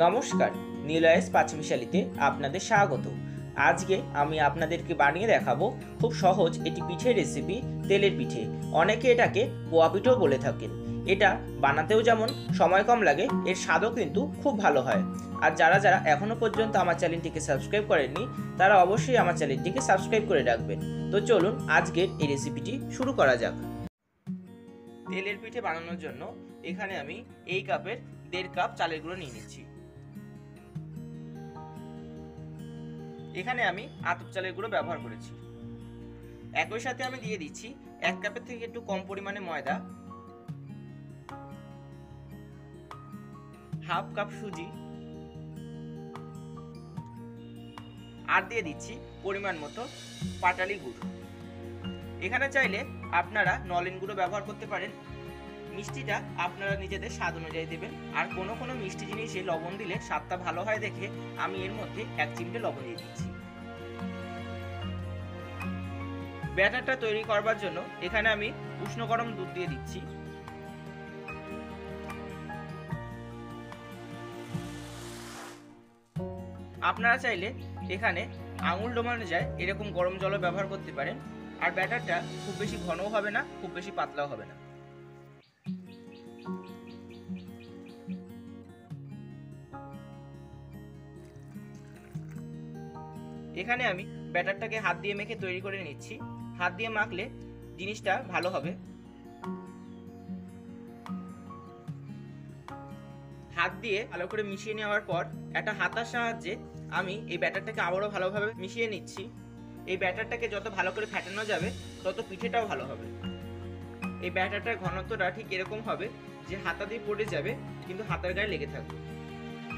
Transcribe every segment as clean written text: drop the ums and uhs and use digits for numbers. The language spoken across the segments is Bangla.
নমস্কার, নিলয়েস পাঁচমিশালিতে আপনাদের স্বাগত। আজকে আমি আপনাদেরকে বানিয়ে দেখাবো খুব সহজ এটি পিঠের রেসিপি, তেলের পিঠে। অনেকে এটাকে পোয়া পিঠেও বলে থাকেন। এটা বানাতেও যেমন সময় কম লাগে, এর স্বাদও কিন্তু খুব ভালো হয়। আর যারা যারা এখনও পর্যন্ত আমার চ্যানেলটিকে সাবস্ক্রাইব করেননি, তারা অবশ্যই আমার চ্যানেলটিকে সাবস্ক্রাইব করে রাখবেন। তো চলুন আজকের এই রেসিপিটি শুরু করা যাক। তেলের পিঠে বানানোর জন্য এখানে আমি এই কাপের 1.5 কাপ চালের গুঁড়ো নিয়ে নিচ্ছি। এখানে আমি আতপ চালের গুঁড়ো ব্যবহার করেছি। একই সাথে আমি দিয়ে দিচ্ছি 1 কাপের থেকে একটু কম পরিমাণে ময়দা, হাফ কাপ সুজি, আর দিয়ে দিচ্ছি পরিমাণ মতো পাটালি গুড়। এখানে চাইলে আপনারা নলেন গুঁড়ো ব্যবহার করতে পারেন। মিষ্টিটা আপনারা নিজেদের স্বাদ অনুযায়ী দেবেন। আর কোনো মিষ্টি জিনিসে লবণ দিলে স্বাদটা ভালো হয় দেখে আমি এর মধ্যে 1 চিমটে লবণ দিয়ে দিচ্ছি। ব্যাটারটা তৈরি করবার জন্য এখানে আমি উষ্ণ গরম দুধ দিয়ে দিচ্ছি। আপনারা চাইলে এখানে আঙুল ডোবানো যায় এরকম গরম জলও ব্যবহার করতে পারেন। আর ব্যাটারটা খুব বেশি ঘনও হবে না, খুব বেশি পাতলাও হবে না। এখানে আমি ব্যাটারটাকে হাত দিয়ে মেখে তৈরি করে নিচ্ছি। হাত দিয়ে মাখলে জিনিসটা ভালো হবে। হাত দিয়ে ভালো করে মিশিয়ে নেওয়ার পর একটা হাতার সাহায্যে আমি এই ব্যাটারটাকে আবারও ভালোভাবে মিশিয়ে নিচ্ছি। এই ব্যাটারটাকে যত ভালো করে ফেটানো যাবে তত পিঠেটাও ভালো হবে। এই ব্যাটারটার ঘনত্বটা ঠিক এরকম হবে যে হাতা দিয়ে পড়ে যাবে কিন্তু হাতার গায়ে লেগে থাকবে।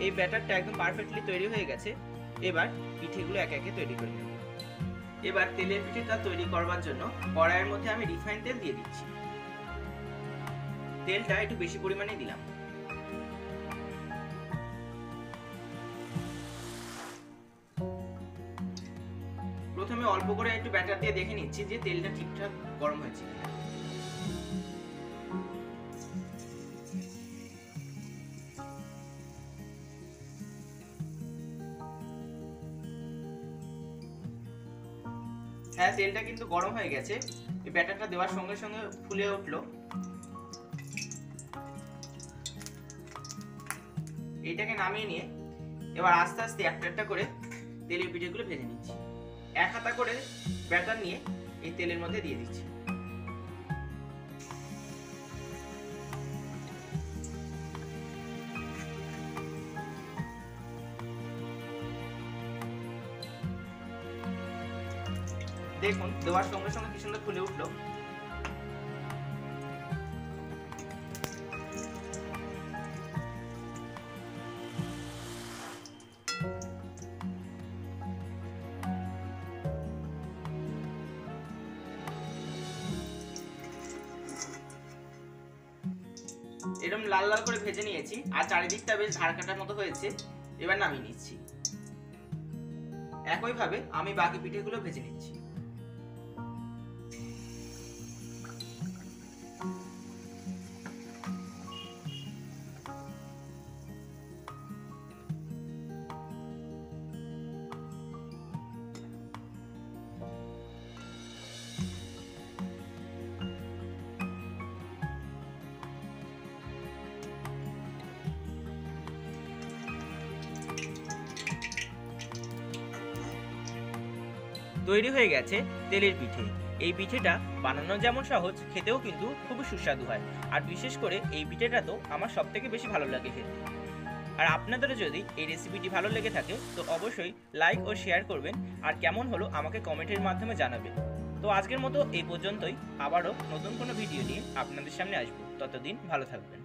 এই ব্যাটারটা একদম পারফেক্টলি তৈরি হয়ে গেছে। এবার পিঠেগুলো একে একে তৈরি করে নেব। এবার তেলের পিঠেটা তৈরি করবার জন্য কড়াইয়ের মধ্যে আমি রিফাইন তেল দিয়ে দিচ্ছি। তেলটা একটু বেশি পরিমাণে দিলাম। প্রথমে অল্প করে একটু ব্যাটার দিয়ে দেখে নিচ্ছি যে তেলটা ঠিকঠাক গরম হয়েছে কিনা। হ্যাঁ, তেলটা কিন্তু গরম হয়ে গেছে। এই ব্যাটারটা দেওয়ার সঙ্গে সঙ্গে ফুলে উঠলো। এইটাকে নামিয়ে নিয়ে এবার আস্তে আস্তে একটা একটা করে তেলের পিঠেগুলো ভেজে নিচ্ছি। 1 হাতা করে ব্যাটার নিয়ে এই তেলের মধ্যে দিয়ে দিচ্ছি। দেখুন দেওয়ার সঙ্গে সঙ্গে কি সুন্দর ফুলে উঠলো। এরকম লাল লাল করে ভেজে নিয়েছি আর চারিদিকটা বেশ ধার কাটার মতো হয়েছে। এবার নামিয়ে নিচ্ছি। একইভাবে আমি বাকি পিঠেগুলো ভেজে নিচ্ছি। তৈরি হয়ে গেছে তেলের পিঠে। এই পিঠেটা বানানো যেমন সহজ, খেতেও কিন্তু খুবই সুস্বাদু হয়। আর বিশেষ করে এই পিঠেটা তো আমার সবথেকে বেশি ভালো লাগে খেতে। আর আপনাদেরও যদি এই রেসিপিটি ভালো লেগে থাকে তো অবশ্যই লাইক ও শেয়ার করবেন। আর কেমন হলো আমাকে কমেন্টের মাধ্যমে জানাবেন। তো আজকের মতো এই পর্যন্তই। আবারও নতুন কোনো ভিডিও নিয়ে আপনাদের সামনে আসবো। ততদিন ভালো থাকবেন।